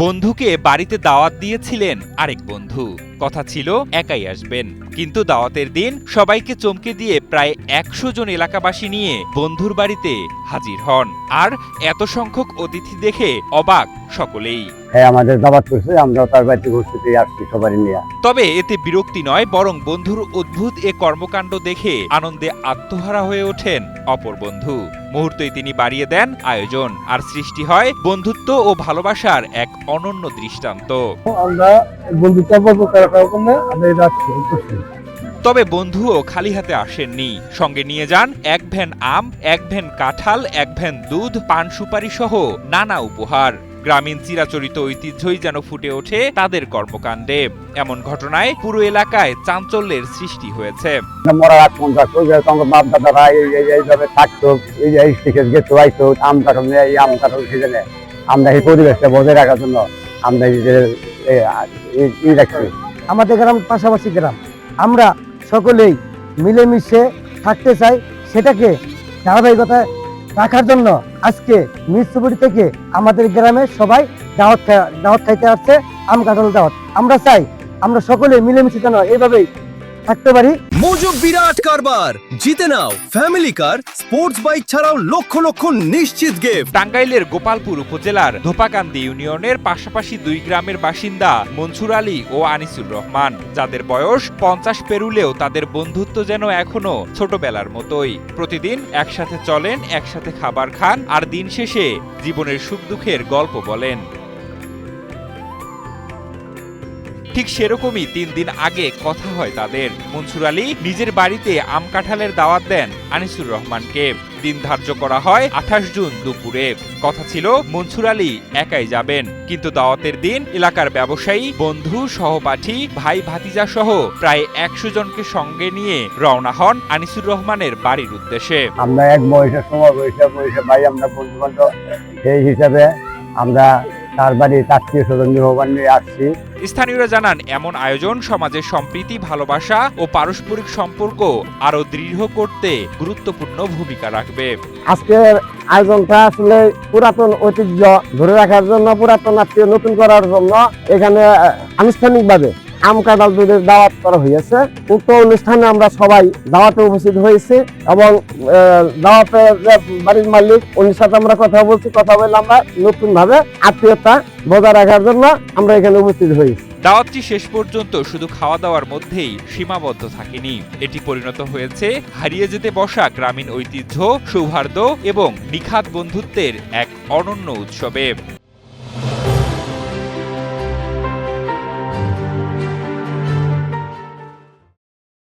বন্ধুকে বাড়িতে দাওয়াত দিয়েছিলেন আরেক বন্ধু। কথা ছিল একাই আসবেন, কিন্তু দাওয়াতের দিন সবাইকে চমকে দিয়ে প্রায় ১০০ জন এলাকাবাসী নিয়ে বন্ধুর বাড়িতে হাজির হন। আর এত সংখ্যক অতিথি দেখে অবাক সকলেই। হ্যাঁ, আমাদের দাওয়াত করছে, আমরাও তার বাড়িতে ঘুরতে আসছি সবারই নিয়ে। তবে এতে বিরক্তি নয়, বরং বন্ধুর অদ্ভুত এ কর্মকাণ্ড দেখে আনন্দে আত্মহারা হয়ে ওঠেন অপর বন্ধু। মুহূর্তেই তিনি বাড়িয়ে দেন আয়োজন, আর সৃষ্টি হয় বন্ধুত্ব ও ভালোবাসার এক অনন্য দৃষ্টান্ত। আমরা বন্ধুত্ব তবে বন্ধুও খালি হাতে আসেননি, সঙ্গে নিয়ে যান এক ভ্যান আম, এক ভ্যান কাঁঠাল, এক ভ্যান দুধ, পান সুপারি সহ নানা উপহার। গ্রামীণ চিরাচরিত ঐতিহ্যই যেন ফুটে ওঠে তাদের কর্মকাণ্ডে। এমন ঘটনায় পুরো এলাকায় চাঞ্চল্যের সৃষ্টি হয়েছে। বাপ দাদারা এইভাবে থাকতো, আম কাঁঠাল নিয়ে এই আম কাঁঠাল সিজনে আমরা এই পরিবেশটা বজায় রাখার জন্য আমরা রাখছি। আমাদের গ্রাম পাশাপাশি গ্রাম, আমরা সকলেই মিলেমিশে থাকতে চাই। সেটাকে ধারাবাহিকতা রাখার জন্য আজকে মিরপুর থেকে আমাদের গ্রামে সবাই দাওয়াত খাইতে আসছে, আম কাঁঠাল দাওয়াত। আমরা চাই আমরা সকলে মিলেমিশে যেন এইভাবেই থাকতে পারি। মোজো বিরাট কারবার, জিতে নাও ফ্যামিলি কার, স্পোর্টস বাইক ছাড়াও লক্ষ লক্ষ নিশ্চিত গিফট। টাঙ্গাইলের গোপালপুর উপজেলার ধোপাকান্দি ইউনিয়নের পাশাপাশি দুই গ্রামের বাসিন্দা মনসুর আলী ও আনিসুর রহমান, যাদের বয়স ৫০ পেরুলেও তাদের বন্ধুত্ব যেন এখনো ছোটবেলার মতোই। প্রতিদিন একসাথে চলেন, একসাথে খাবার খান, আর দিন শেষে জীবনের সুখ দুঃখের গল্প বলেন। ঠিক সেরকমই ৩ দিন আগে কথা হয় তাদের। মনসুর আলী নিজের বাড়িতে আম কাঁঠালের দাওয়াত দেন আনিসুর রহমানকে। দিন ধার্য করা হয় ২৮ জুন দুপুরে। কথা ছিল মনসুর আলী একাই যাবেন, কিন্তু দাওয়াতের দিন এলাকার ব্যবসায়ী, বন্ধু, সহপাঠী, ভাই ভাতিজা সহ প্রায় ১০০ জনকে সঙ্গে নিয়ে রওনা হন আনিসুর রহমানের বাড়ির উদ্দেশ্যে। আমরা এক বয়সের সময় বয়সে ভাই, আমরা বন্ধু বান্ধব, সেই হিসাবে আমরা তার বাড়ির আত্মীয় স্বজন নিয়ে আসছি। স্থানীয়রা জানান, এমন আয়োজন সমাজের সম্প্রীতি, ভালোবাসা ও পারস্পরিক সম্পর্ক আরো দৃঢ় করতে গুরুত্বপূর্ণ ভূমিকা রাখবে। আজকের আয়োজনটা আসলে পুরাতন ঐতিহ্য ধরে রাখার জন্য, পুরাতন আত্মীয় নতুন করার জন্য এখানে আনুষ্ঠানিকভাবে আম কাঁঠাল দুধের দাওয়াত করা হয়েছে। উক্ত অনুষ্ঠানে আমরা সবাই দাওয়াতে উপস্থিত হয়েছি এবং দাওয়াতের বাড়ির মালিক উনির সাথে আমরা কথা বলছি। কথা বলে আমরা নতুন ভাবে আত্মীয়তা বজায় রাখার জন্য আমরা এখানে উপস্থিত হয়েছি। দাওয়াতটি শেষ পর্যন্ত শুধু খাওয়া দাওয়ার মধ্যেই সীমাবদ্ধ থাকেনি, এটি পরিণত হয়েছে হারিয়ে যেতে বসা গ্রামীণ ঐতিহ্য, সৌহার্দ্য এবং নিখাদ বন্ধুত্বের এক অনন্য উৎসবে।